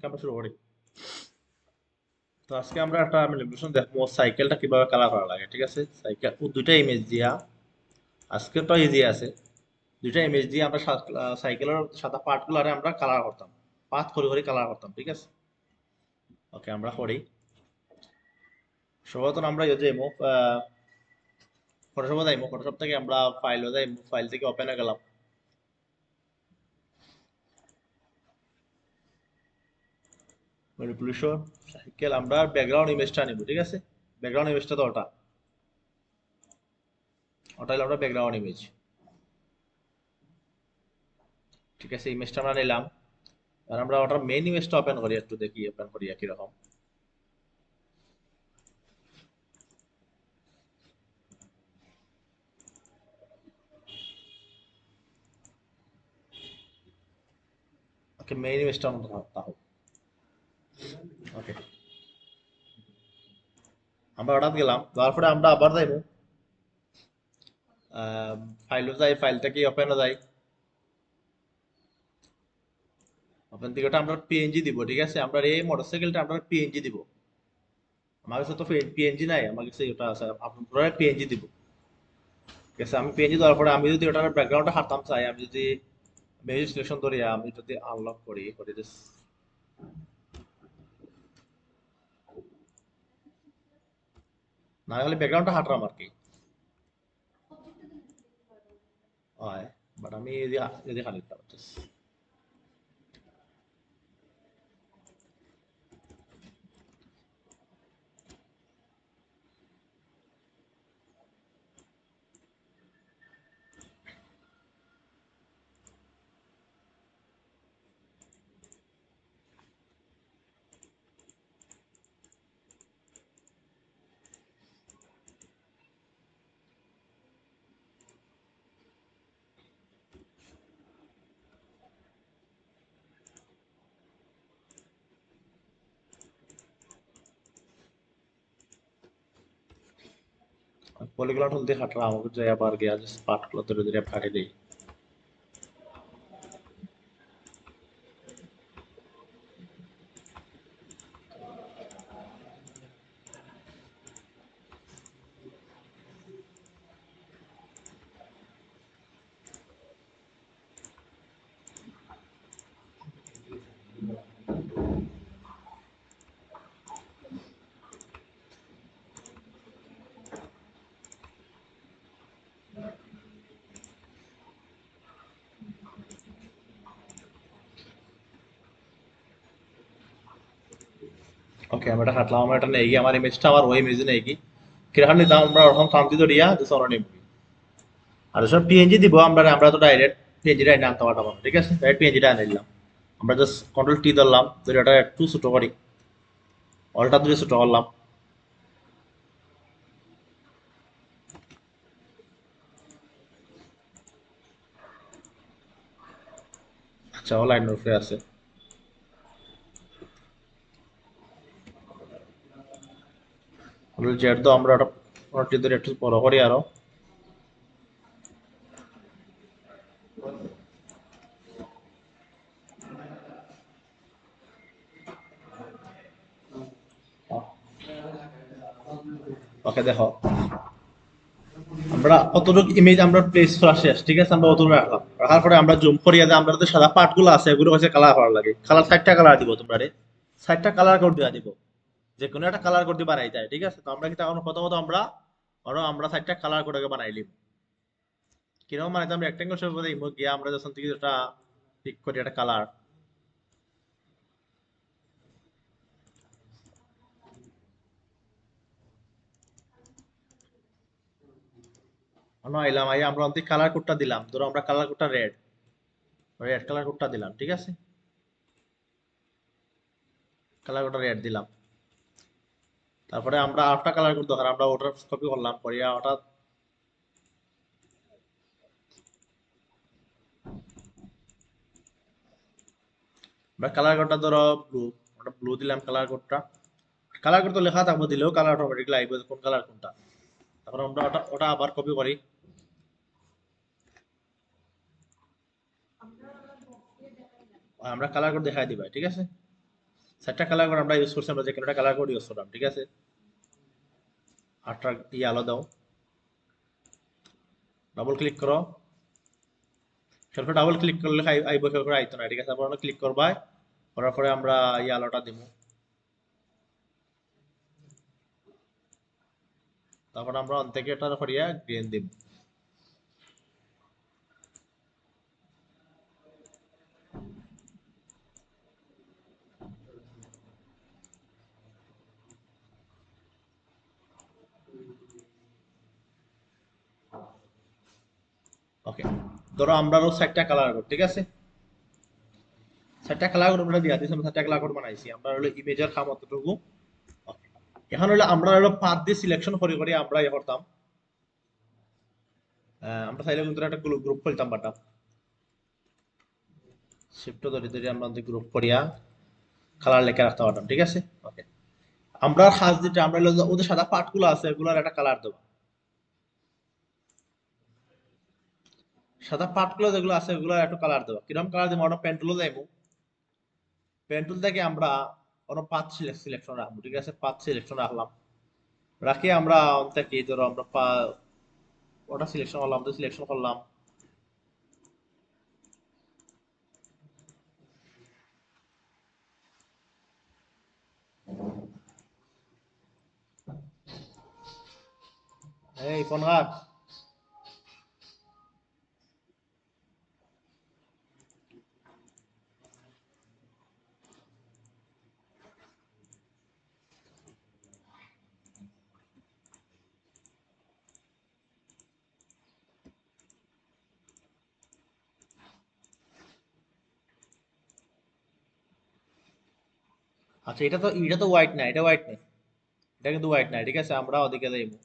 আমরা শুরু করি। তো আজকে আমরা একটা ম্যানিপুলেশন দেখবো সাইকেলটা কিভাবে কালার করা লাগে, ঠিক আছে? সাইকেল দুইটা ইমেজ দিয়া, আজকে তো ইজি আছে। দুইটা ইমেজ দিয়ে আমরা সাইকেলের সাদা পার্টগুলারে আমরা কালার করতাম, পাত করে করে কালার করতাম, ঠিক আছে? ওকে, আমরা করি। সর্বপ্রথম আমরা ইয়ে যাইমু, ফটোশপে যাইমু, ফটোশপ থেকে আমরা ফাইলও যাইমু, ফাইল থেকে ওপেনে গেলাম। ম্যানিপুলেশন সাইকেল, আমরা ব্যাকগ্রাউন্ড ইমেজটা নিব, ঠিক আছে? ব্যাকগ্রাউন্ড ইমেজটা তো ওটা ওটা হলো আমরা ব্যাকগ্রাউন্ড ইমেজ, ঠিক আছে? ইমেজটা আমরা নিলাম। আর আমরা ওটার মেইন ইমেজটা ওপেন করি, একটু দেখি ওপেন করি একই রকম। ওকে, মেইন ইমেজটা আমরা তাহলে ওকে, আমরা হঠাৎ গেলাম, তারপরে আমরা আবার যাইব, ফাইলও যাই, ফাইলটাকে ওপেনও যাই। ওপেন থেকে ওটা আমরা পিএনজি দিব, ঠিক আছে? আমরা এই মোটরসাইকেলটা আমরা পিএনজি দিব। আমার কাছে তো পিএনজি নাই, আমার কাছে ওটা আছে, আপনারা পিএনজি দিব, ঠিক আছে? আমি পিএনজি দেওয়ার পরে আমি যদি ওটার ব্যাকগ্রাউন্ডটা হারতাম চাই, আমি যদি মেজি সিলেকশন করি, আমি যদি আনলক করি করে দিস, না হলে ব্যাকগ্রাউন্ডটা হাঁটরাম আর কি হয়। বাট আমি যদি খালি দিতে পারতেছি। পলিগন টুল দিয়ে হাঁটরা আমাকে যাই, আবার গিয়ে পার্টগুলো ধরে ধরে ফাটে দিই। ওকে, আমি এটা হাঁটলাম, আমার এটা নেই গিয়ে, আমার ইমেজটা আমার ওই ইমেজে নেই কি কিরকম নিতাম আমরা, ওরকম কান্তি ধরিয়া দিস অন্য নিব। আর সব পিএনজি দিব আমরা, আমরা তো ডাইরেক্ট পিএনজিটা এনে আনতে পারতাম না, ঠিক আছে? ডাইরেক্ট পিএনজিটা এনে নিলাম। আমরা জাস্ট কন্ট্রোল টি ধরলাম, ধরে এটা একটু ছোট করি, অলটা ধরে ছোট করলাম। আচ্ছা, ও লাইন উপরে আছে। কন্ট্রোল জেড তো আমরা ওটা টি ধরে একটু বড় করি আরো। ওকে, দেখো আমরা কতটুকু ইমেজ আমরা প্লেস করা শেষ, ঠিক আছে? আমরা অতটুকু রাখলাম, রাখার পরে আমরা জুম করিয়া যে আমরা যে সাদা পার্ট গুলো আছে এগুলো হচ্ছে কালার করা লাগে। কালার 60টা কালার দিব তোমরা রে, 60টা কালার করে দেওয়া দিব, যে কোনো একটা কালার করতে বানাই যায়, ঠিক আছে? তো আমরা কি তখন প্রথমত আমরা আরো আমরা 60টা কালার করে বানাই লিব। কিরকম মানে আমরা রেক্টেঙ্গেল শেপ করে দিব, গিয়ে আমরা যখন থেকে একটা পিক করি একটা কালার, আমরা আইলাম, আই আমরা অন্তিক কালার কোডটা দিলাম, ধরো আমরা কালার কোডটা রেড, রেড কালার কোডটা দিলাম, ঠিক আছে? কালার কোডটা রেড দিলাম। তারপরে আমরা আরেকটা কালার কোড দরকার, আমরা ওটার কপি করলাম, করিয়া ওটা আমরা কালার কোডটা ধরো ব্লু, ওটা ব্লু দিলাম কালার কোডটা। কালার কোড তো লেখা থাকবো, দিলেও কালার অটোমেটিকলি আইবে কোন কালার কোনটা। তারপর আমরা ওটা ওটা আবার কপি করি, আর আমরা কালার কোড দেখাই দিবা, ঠিক আছে? চারটা কালার কোড আমরা ইউজ করছি, আমরা যে কোনোটা কালার কোড ইউজ করলাম, ঠিক আছে। আটটা আলো দাও, ডাবল ক্লিক করো, তারপর ডাবল ক্লিক করলে আইবো, তারপর আইতো না, ঠিক আছে। তারপর ক্লিক করবা, করার পরে আমরা আলোটা দিব, তারপর আমরা অন থেকে এটা করিয়া গ্রিন দিব। ওকে, ধরো আমরা আরো 4টা কালার করব, ঠিক আছে। 4টা কালার কোড আমরা দিয়া দিছি, আমরা 4টা কালার কোড বানাইছি, আমরা হলো ইমেজের খাম অতটুকু। ওকে, এখন হলো আমরা হলো পাথ দিয়ে সিলেকশন করে করে আমরা ইয়ে করতাম। আমরা চাইলে কিন্তু একটা গ্রুপ খুলতাম, পারতাম শিফট ধরে ধরে আমরা গ্রুপ করিয়া কালার লেখা রাখতে পারতাম, ঠিক আছে। ওকে, আমরা খাস দিতে আমরা হলো ওদের সাদা পার্টগুলো আছে এগুলোর একটা কালার দেবো। সাদা পার্টগুলো যেগুলো আছে ওগুলো একটু কালার দেবো। কিরকম কালার দেবো? আমরা পেন্টুলো যাইবো, পেন্টুল থেকে আমরা কোনো পাথ সিলেকশন রাখবো, ঠিক আছে। পাথ সিলেকশন রাখলাম, রাখি আমরা থেকে ধরো আমরা ওটা সিলেকশন করলাম, তো সিলেকশন করলাম, এই ফোন ঘাট। আচ্ছা, এটা তো হোয়াইট না, এটা হোয়াইট নেই, এটা কিন্তু হোয়াইট না, ঠিক আছে। আমরা ওদিকে যাইবো,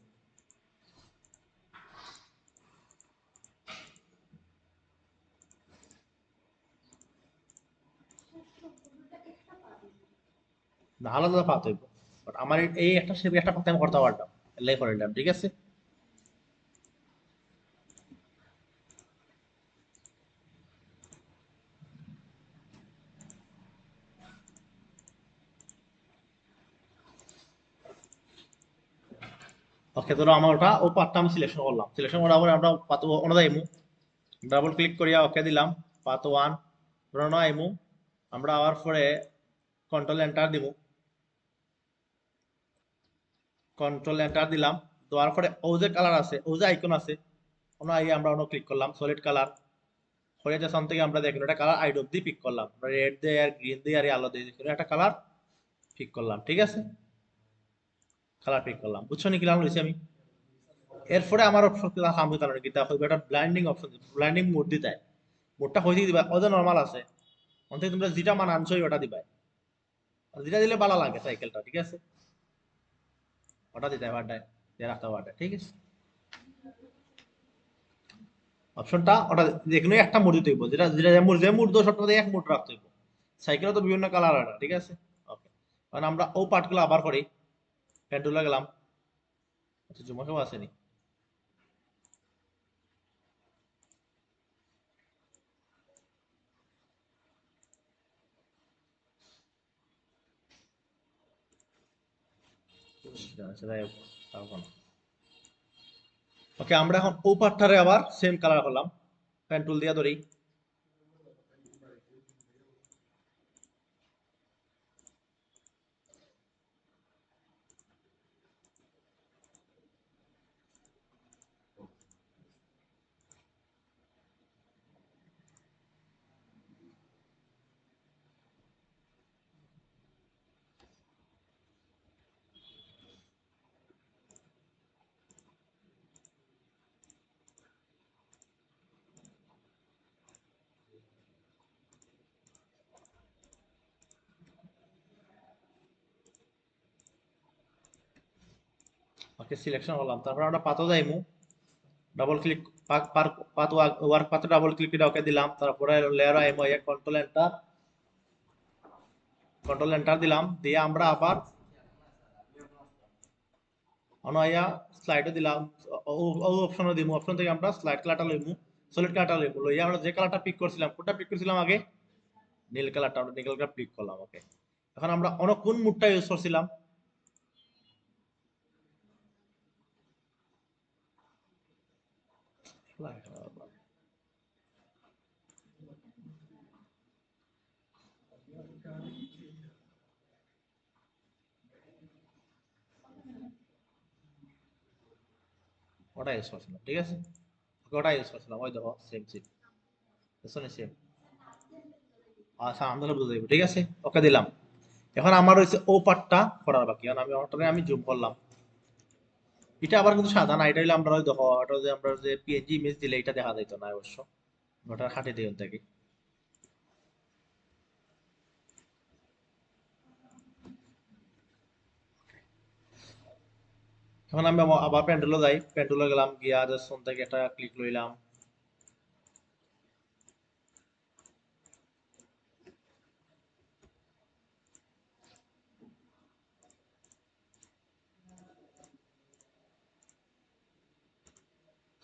না আলাদা পাত হইব। বাট আমার এই একটা শেপ একটা পাতে আমি করতে পারতাম, এলাই করে নিলাম, ঠিক আছে। ওকে, ধরো আমার ওটা ও পাতটা আমি সিলেকশন করলাম, সিলেকশন করার পরে আমরা পাত ওনা যাইমু, ডাবল ক্লিক করিয়া ওকে দিলাম, পাত ওয়ান ধরো না আইমু, আমরা আবার পরে কন্ট্রোল এন্টার দিব, কন্ট্রোল এন্টার দিলাম, দেওয়ার পরে ও যে কালার আছে, ও যে আইকন আছে, ওনা আইয়ে আমরা ওনা ক্লিক করলাম, সলিড কালার হয়ে যাচ্ছে থেকে আমরা দেখুন একটা কালার আইডপ দিয়ে পিক করলাম, রেড দিয়ে আর গ্রিন দিয়ে আর আলো দিয়ে দেখুন একটা কালার পিক করলাম, ঠিক আছে। কালার পিক করলাম, বুঝছো নি কি লাগাম আমি। এরপরে আমার অপশন কাম হইতে পারে কিতা হইবে, একটা ব্লাইন্ডিং অপশন, ব্লাইন্ডিং মোড দিতে হয়। মোডটা হইতে দিবা, ওদের নরমাল আছে, অন্তে তোমরা যেটা মান আনছো ওটা দিবা, যেটা দিলে ভালো লাগে সাইকেলটা, ঠিক আছে। ওটা দিতে হবে, ওটা দিয়ে রাখতে হবে, ঠিক আছে। অপশনটা ওটা যেকোনো একটা মোড দিতে হইব, যেটা যেটা যে মোড দো সবটা এক মোড রাখতে হইব। সাইকেলও তো বিভিন্ন কালার হয় না, ঠিক আছে। ওকে, কারণ আমরা ও পার্টগুলো আবার করি, পেন্টুলা গেলাম, আচ্ছা জুমাকেও আসেনি, ওকে, আমরা এখন ও পার্টটারে আবার সেম কালার করলাম, পেন্টুল দিয়া ধরি, ওকে সিলেকশন করলাম, তারপর আমরা পাতো যাইমু, ডাবল ক্লিক পাত ওয়ার্ক পাতে ডাবল ক্লিক করে ওকে দিলাম, তারপরে লেয়ার আইমু, কন্ট্রোল এন্টার দিলাম, দিয়ে আমরা আবার অনয়া স্লাইডে দিলাম, ও অপশনও দিমু, অপশন থেকে আমরা স্লাইড কালারটা লইমু, সলিড কালারটা লইমু, লইয়া আমরা যে কালারটা পিক করছিলাম, কোনটা পিক করছিলাম আগে, নীল কালারটা, আমরা নীল কালার পিক করলাম। ওকে, এখন আমরা অন্য কোন মুডটা ইউজ করছিলাম? ওটা ইউজ করছিলাম, ঠিক আছে, ওটা ইউজ করছিলাম, ওই দেখো সেম সেম পেছনে সেম। আচ্ছা আমরা বুঝে যাবো, ঠিক আছে, ওকে দিলাম। এখন আমার হচ্ছে ও পার্টটা করার বাকি, এখন আমি ওটারে আমি জুম করলাম। এটা আবার কিন্তু সাদা না, এটা হইলে আমরা ওই দেখো এটা যে আমরা যে পিএনজি ইমেজ দিলে এটা দেখা যাইতো না অবশ্য, ওটা খাটে দিই থেকে। এখন আমি আবার প্যান্ডেলে যাই, প্যান্ডেলে গেলাম, গিয়া জাস্ট থেকে একটা ক্লিক লইলাম।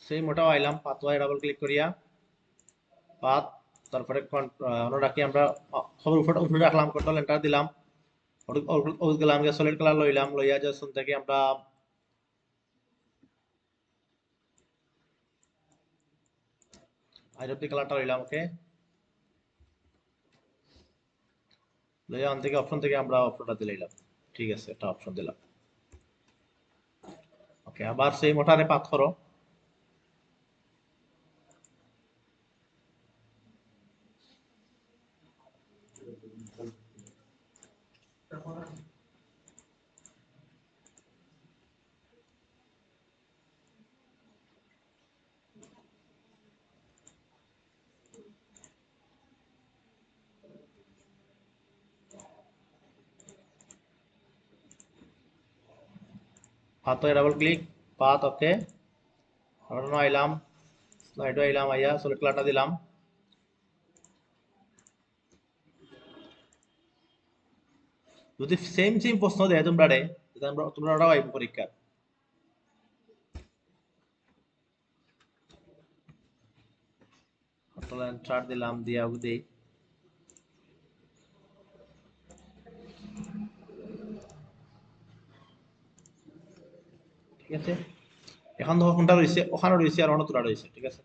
সেই মোটাও আইলাম, পাতোয়া ডাবল ক্লিক করিয়া পাত, তারপরে রাখি আমরা সব উপরে উপরে রাখলাম, কন্ট্রোল এন্টার দিলাম, ওই গেলাম গিয়া সলিড কালার লইলাম, লইয়া জাস্ট থেকে আমরা আইরপি কালারটা লইলাম, ওকে, লইয়া অন থেকে অপশন থেকে আমরা অপশনটা দিলাম, ঠিক আছে, একটা অপশন দিলাম। ওকে, আবার সেই মোটারে পাত করো। পাত ডাবল ক্লিক পাত, ওকে, আবার আইলাম, স্লাইডে আইলাম, আইয়া সলিড কালারটা দিলাম। যদি সেম সেম প্রশ্ন দেয় তোমরা রে, তোমরা ওটাও আইব পরীক্ষা। কন্ট্রোল এন্টার দিলাম, দিয়া দেই, ঠিক আছে। এখন দেখো কোনটা রয়েছে, ওখানে রয়েছে আর অন্য তোরা রয়েছে, ঠিক আছে।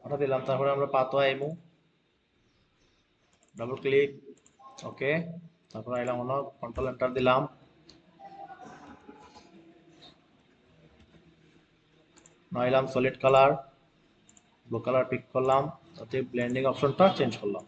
ওটা দিলাম, তারপরে আমরা পাতো আইমু, ডাবল ক্লিক, ওকে, তারপর আইলাম হলো কন্ট্রোল এন্টার দিলাম, নাইলাম solid colour, blue colour pick করলাম, তাতে ব্লেন্ডিং অপশনটা চেঞ্জ করলাম।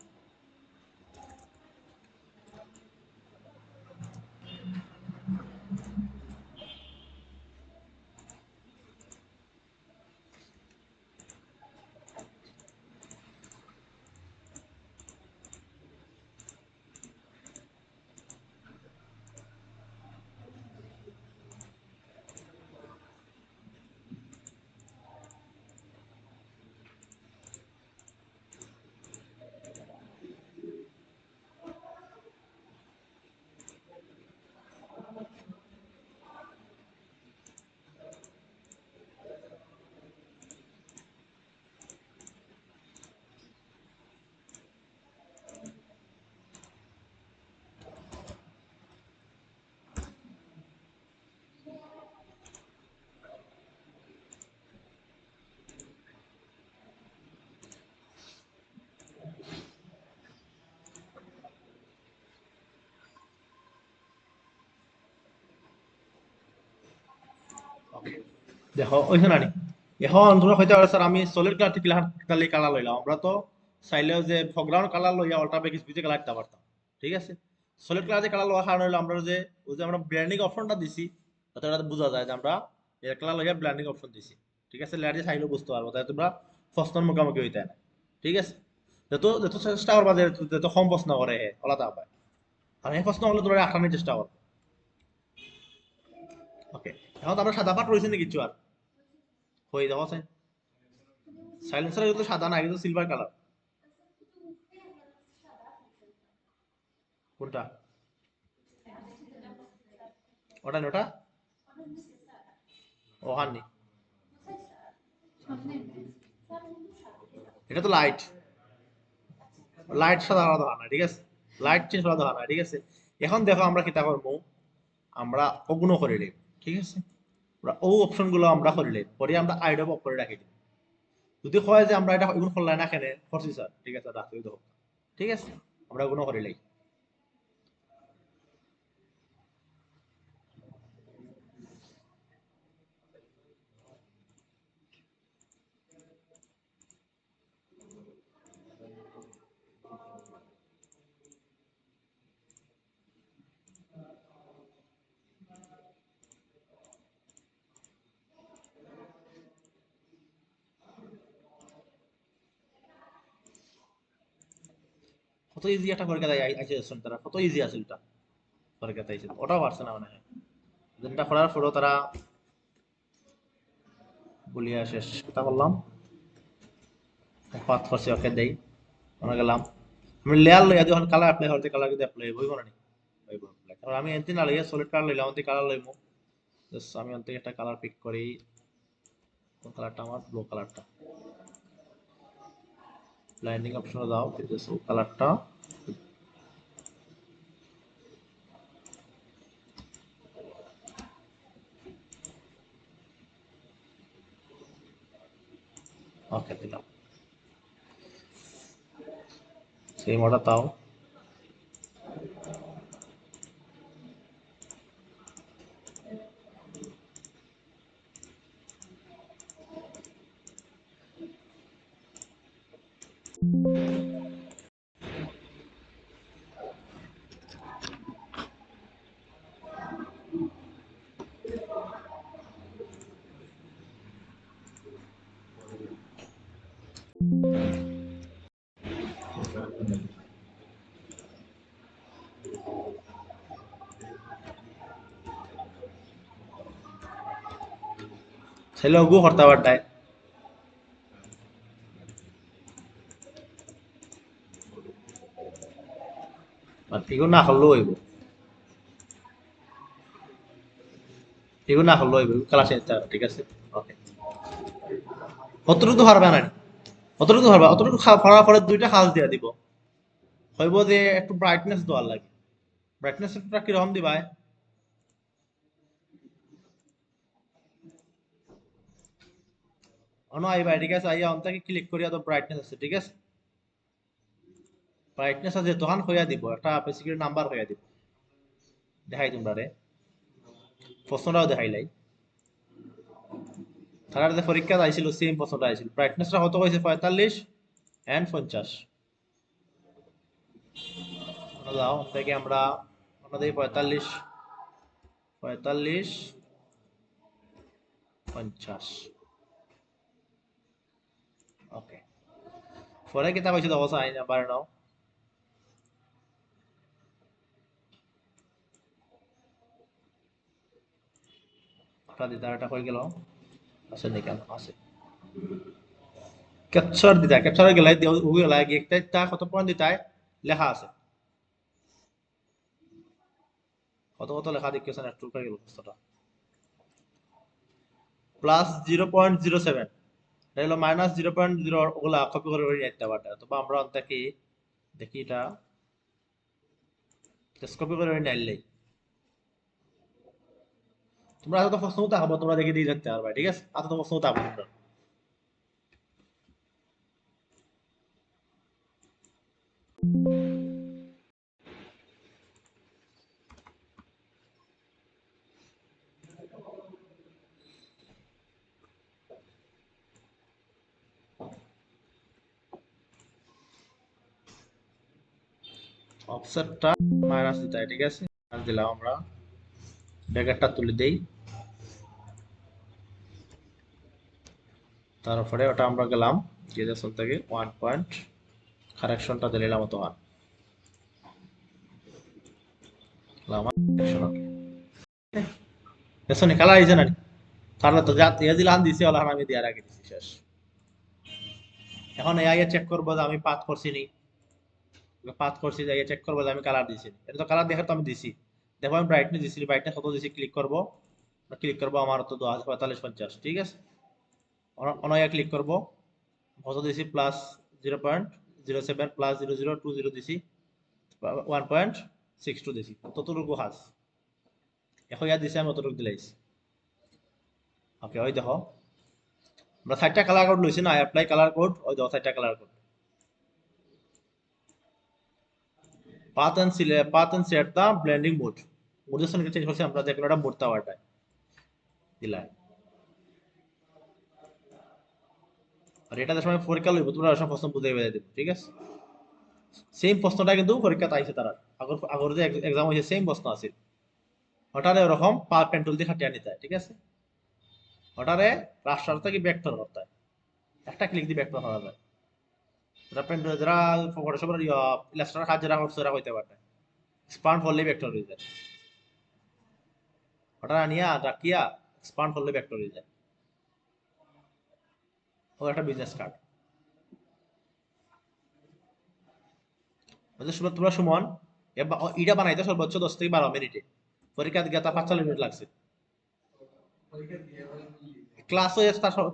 দেখো ওইখানে আনি, এখন তোমরা হইতে পারে স্যার আমি সলিড কালার থেকে খালি কালার লইলাম, আমরা তো চাইলেও যে ফরগ্রাউন্ড কালার লইয়া অল্টা ব্যাক স্পিচে কালার দিতে পারতাম, ঠিক আছে। সলিড কালার যে কালার লওয়ার কারণ হলো আমরা যে ওই যে আমরা ব্র্যান্ডিং অপশনটা দিছি, তাতে এটা বোঝা যায় যে আমরা এর কালার লইয়া ব্র্যান্ডিং অপশন দিছি, ঠিক আছে, লেয়ার দিয়ে চাইলেও বুঝতে পারবো, তাই তোমরা প্রশ্নের মুখোমুখি হইতে না। ঠিক আছে, যত যত চেষ্টা করবা যে যত কম প্রশ্ন করে হে ওলা পায়, আর এই প্রশ্ন হলে তোমরা আটানোর চেষ্টা করো। ওকে, এখন আমরা সাদা পাট রয়েছে না কিছু আর হয়ে যাওয়া চাই, সাইলেন্সার কিন্তু সাদা না, কিন্তু সিলভার কালার। কোনটা? ওটা না, ওটা ওখানে এটা তো লাইট, লাইট সাদা আলাদা হয় না, ঠিক আছে, লাইট চেঞ্জ আলাদা হয় না, ঠিক আছে। এখন দেখো আমরা কিতা করবো, আমরা অগুণ করে নেব, ঠিক আছে, আমরা ও অপশন গুলো আমরা করলে পরে আমরা আইড অফ করে রাখি দিই। যদি হয় যে আমরা এটা এগুলো করলাই না কেন করছি স্যার, ঠিক আছে রাখি দেবো, ঠিক আছে, আমরা ওগুলো করে লাই। কত ইজি একটা পরীক্ষা দেয় আইসে, তারা কত ইজি আছে এটা পরীক্ষা দিয়েছে, ওটাও পারছে না মানে যেটা করার পরও তারা বলিয়া শেষ কথা বললাম, পাঁচ করছে ওকে দেই, মনে গেলাম আমি লেয়ার লইয়া যখন কালার অ্যাপ্লাই হতে কালার কিন্তু অ্যাপ্লাই হইব না নি, হইব না। কারণ আমি এনতি না লইয়া সলিড কালার লইলাম, অন্তি কালার লইমু, জাস্ট আমি অন্তি একটা কালার পিক করি, কোন কালারটা আমার ব্লু কালারটা, ব্লাইন্ডিং অপশনে দাও, জাস্ট কালারটা ওকে দিলাম, সেই মডা তাও ছেলে ওগু হরতা বাড্ডায়, বাট এগুলো না করলেও হইব, এগুলো না করলেও হইব, কালার চেঞ্জ হবে, ঠিক আছে। ওকে, অতটুকু তো পারবে না, অতটুকু পারবা, অতটুকু পারার পরে দুইটা খাস দিয়া দিব, হইব যে একটু ব্রাইটনেস দেওয়ার লাগে, ব্রাইটনেসটা কিরকম দিবা, অন আইবা, ঠিক আছে, আইয়া অন্তাকে ক্লিক করিয়া তো ব্রাইটনেস আছে, ঠিক আছে, ব্রাইটনেস আছে তখন হইয়া দিব, একটা বেসিক্যালি নাম্বার হইয়া দিব, দেখাই তোমরা রে, প্রশ্নটাও দেখাইলাই, তারা যে পরীক্ষা আইছিল সেম প্রশ্নটা আইছিল, ব্রাইটনেসটা কত হয়েছে 45 এন্ড 50, দাও থেকে আমরা আমাদের 45 45 50, ওকে, পরে কিতাব হয়েছে অবস্থা আই নাম্বার নাও, একটা দিতে একটা হয়ে গেল, আছে নাকি কেন আছে, ক্যাপচার দিতা, ক্যাপচার গেলাই দিও গেলাই একটা কত পয়েন্ট দিতাই লেখা আছে, কত কত লেখা দেখিয়েছেন একটু করে গেল প্রশ্নটা, প্লাস 0.07, এটা হলো মাইনাস 0.0, ওগুলা কপি করে করে নিতে পারবে, অথবা আমরা অন্তাকে দেখি এটা জাস্ট কপি করে নিলেই, তোমরা এত প্রশ্ন তাকাবো, তোমরা দেখে দিয়ে থাকতে পারবে, ঠিক আছে, এত প্রশ্ন তাকাবো তোমরা। অফসেটটা মাইনাস দিতে হয়, ঠিক আছে, মাইনাস দিলাম আমরা, ব্র্যাকেটটা তুলে দেই, তারপরে ওটা আমরা গেলাম জিএসএল থেকে 1 পয়েন্ট কারেকশনটা দিলাম মতো 1 আমার কারেকশন ওকে এসনে কালা আইছে না তাহলে তো যা ইয়া দিলাম দিছি ওলা আমি দিয়া রাখি দিছি শেষ এখন এআই চেক করব যে আমি পাথ করছি নি পাথ করছি যে চেক করব যে আমি কালার দিছি এটা তো কালার দেখে তো আমি দিছি দেখো আমি ব্রাইটনেস দিছি ব্রাইটনেস কত দিছি ক্লিক করব আমার তো 45 ঠিক আছে অনয়া ক্লিক করব কত দিছি প্লাস 0.07 প্লাস 0020 দিছি 1.62 দিছি ততটুকু হাস এখন ইয়া দিছি আমি অতটুকু দিলাইছি ওকে ওই দেখো আমরা 4টা কালার কোড লইছি না অ্যাপ্লাই কালার কোড ওই দেখো 4টা colour code path and set the blending mode মোডের সঙ্গে চেঞ্জ করছি আমরা যে কোনোটা মোড তাওয়াটা দিলাই আর এটা সময় পরীক্ষা লইব তোমরা সব প্রশ্ন বুঝাই বুঝাই দেব ঠিক আছে সেম প্রশ্নটা কিন্তু পরীক্ষাতে আইছে তারা আগর যে এক্সাম হইছে সেম প্রশ্ন আছে ওটারে এরকম পেন্টুল দিয়ে খাটিয়ে নিতে হয় ঠিক আছে ওটারে রাষ্ট্রার্থ কি ভেক্টর করতে হয় একটা ক্লিক দিয়ে ভেক্টর করা যায় যারা পেন্টুল যারা ফটোশপের ইলাস্ট্রেটর কাজ যারা করছে এরা হইতে পারে এক্সপান্ড করলে ভেক্টর হয়ে যায় ওটা নিয়ে রাখিয়া এক্সপান্ড করলে ভেক্টর হয়ে যায় ও একটা বিজনেস কার্ড তোমরা সুমন ইটা বানাইতে সর্বোচ্চ 10 থেকে 12 মিনিটে পরীক্ষা দিকে তার 45 মিনিট লাগছে ক্লাস হয়ে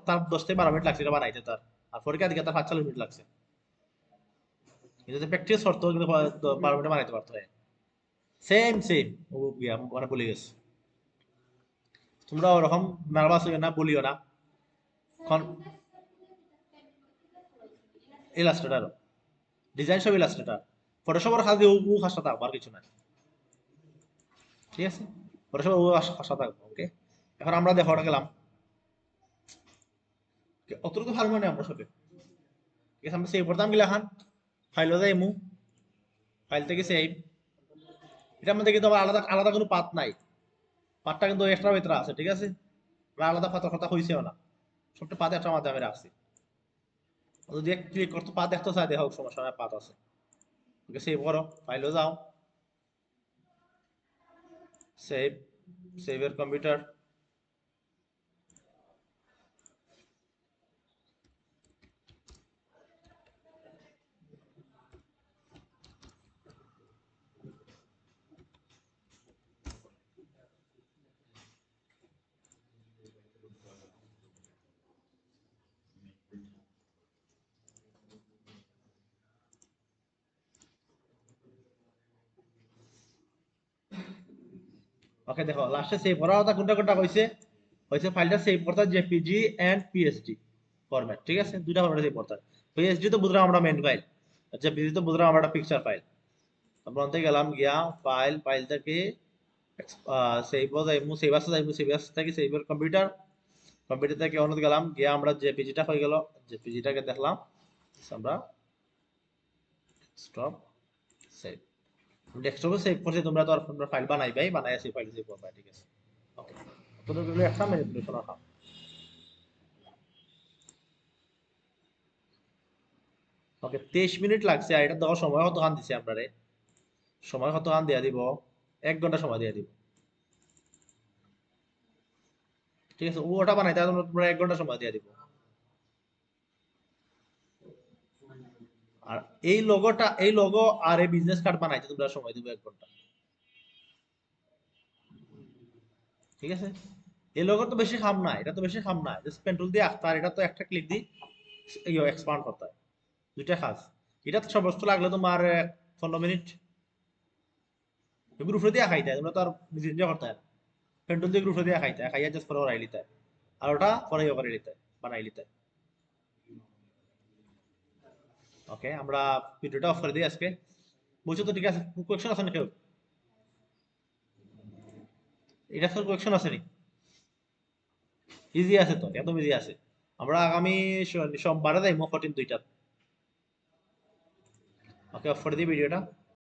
তার 10 থেকে 12 মিনিট লাগছে এটা বানাইতে তার আর পরীক্ষা দিকে তার 45 মিনিট লাগছে কিন্তু প্র্যাকটিস করতে কিন্তু 12 মিনিটে বানাইতে পারতো সেম ও গিয়া মানে বলে গেছে তোমরা ওরকম নার্ভাস হইও না বলিও না ইলাস্ট্রেটর ডিজাইন সব ইলাস্ট্রেটর ফটোশপের খালি ও খাসা থাকবো আর কিছু নাই ঠিক আছে ফটোশপ ও খাসা থাকবো ওকে এখন আমরা দেখো গেলাম অতটুকু ভালো মানে আমরা সবে ঠিক আছে আমরা সেভ করতাম গিলা খান ফাইলও যাই মু ফাইল থেকে সেভ এটার মধ্যে কিন্তু আবার আলাদা আলাদা কোনো পাত নাই পাতটা কিন্তু এক্সট্রা ভিতরে আছে ঠিক আছে আলাদা পাতার কথা হইছেও না সবটা পাত একটা মাধ্যমে আমি রাখছি যদি ক্লিক করতে পাত দেখতে চাই দেখো সমস্যা নাই পাত আছে ওকে সেভ করো ফাইলও যাও সেভ এর কম্পিউটার ওকে দেখো লাস্টে সেভ করার কথা কোনটা কোনটা হইছে হইছে ফাইলটা সেভ করতে জেপিজি এন্ড পিএসডি ফরম্যাট ঠিক আছে দুইটা ফরম্যাটে সেভ করতে পিএসডি তো বুঝলাম আমরা মেইন ফাইল জেপিজি তো বুঝলাম আমরা একটা পিকচার ফাইল আমরা অন্তে গেলাম গিয়া ফাইল থেকে সেভ আছে থেকে সেভের কম্পিউটার থেকে অন্য গেলাম গিয়া আমরা জেপিজিটা হয়ে গেল জেপিজিটাকে দেখলাম আমরা স্টপ সেভ ডেস্কটপে সেভ করছি তোমরা তো আর ফাইল বানাইবাই বানাইয়া সেই ফাইল সেভ করবা ঠিক আছে ওকে তোমরা একটা ম্যানিপুলেশন রাখা ওকে 23 মিনিট লাগছে আর এটা দেখো সময় কত খান দিছে আপনারে সময় কত খান দিয়া দিব 1 ঘন্টা সময় দিয়া দিব ঠিক আছে ওটা বানাইতে তোমরা 1 ঘন্টা সময় দিয়া দিব আর এই লোগো আর এই বিজনেস কার্ড বানাইতে তোমরা সময় দিবে 1 ঘন্টা ঠিক আছে এই লোগো তো বেশি খাম না এটা তো বেশি খাম না জাস্ট পেন টুল দিয়ে আঁকতে আর এটা তো একটা ক্লিক দি এক্সপান্ড করতে হয় দুইটা কাজ এটা তো সব বস্তু লাগলে তোমার 15 মিনিট গ্রুপে দিয়ে খাইতে তোমরা তো আর নিজে নিজে করতে হয় পেন টুল দিয়ে গ্রুপে দিয়ে খাইতে খাইয়া জাস্ট পরে ওরাই লিতে আর ওটা পরে করে লিতে বানাই লিতে ওকে আমরা ভিডিওটা অফ করে দিই আজকে বুঝছো তো ঠিক আছে কোয়েকশন আছে না কেউ এটা তো কোয়েকশন আছে নি ইজি আছে তো একদম ইজি আছে আমরা আগামী সোমবারে যাই 14 2টা ওকে অফ করে দিই ভিডিওটা